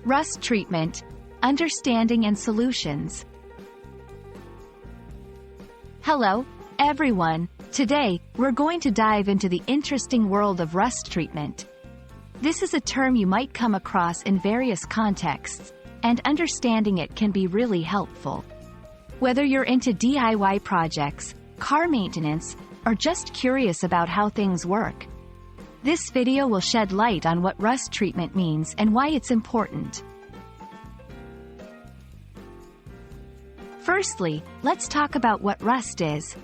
Rust treatment, understanding and solutions. Hello, everyone. Today, we're going to dive into the interesting world of rust treatment. This is a term you might come across in various contexts, and understanding it can be really helpful. Whether you're into DIY projects, car maintenance, or just curious about how things work, this video will shed light on what rust treatment means and why it's important. Firstly, let's talk about what rust is.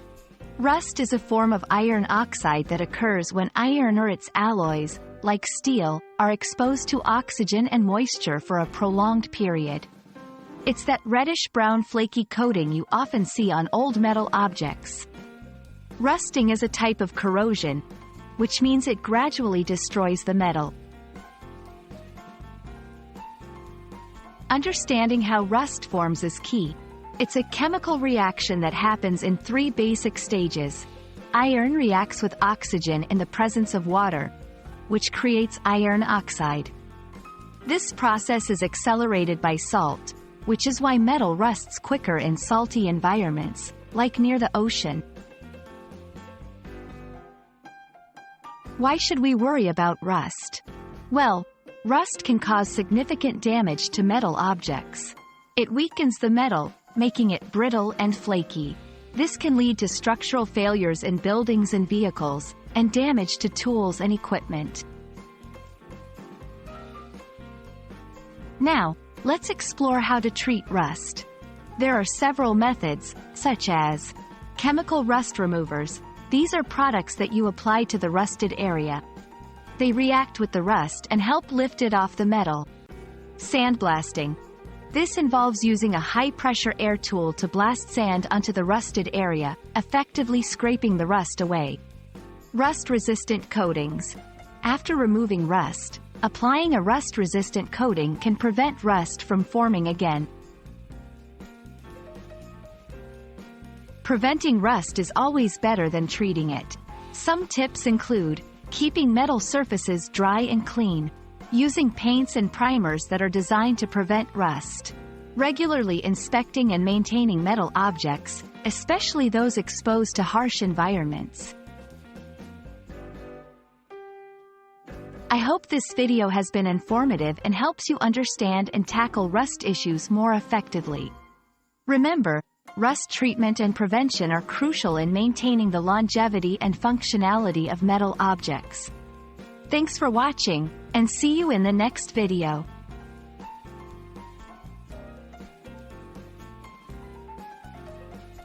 Rust is a form of iron oxide that occurs when iron or its alloys, like steel, are exposed to oxygen and moisture for a prolonged period. It's that reddish-brown flaky coating you often see on old metal objects. Rusting is a type of corrosion, which means it gradually destroys the metal. Understanding how rust forms is key. It's a chemical reaction that happens in three basic stages. Iron reacts with oxygen in the presence of water, which creates iron oxide. This process is accelerated by salt, which is why metal rusts quicker in salty environments, like near the ocean. Why should we worry about rust? Well, rust can cause significant damage to metal objects. It weakens the metal, making it brittle and flaky. This can lead to structural failures in buildings and vehicles, and damage to tools and equipment. Now, let's explore how to treat rust. There are several methods, such as chemical rust removers. These are products that you apply to the rusted area. They react with the rust and help lift it off the metal. Sandblasting. This involves using a high-pressure air tool to blast sand onto the rusted area, effectively scraping the rust away. Rust-resistant coatings. After removing rust, applying a rust-resistant coating can prevent rust from forming again. Preventing rust is always better than treating it. Some tips include keeping metal surfaces dry and clean, using paints and primers that are designed to prevent rust, regularly inspecting and maintaining metal objects, especially those exposed to harsh environments. I hope this video has been informative and helps you understand and tackle rust issues more effectively. Remember, rust treatment and prevention are crucial in maintaining the longevity and functionality of metal objects. Thanks for watching, and see you in the next video.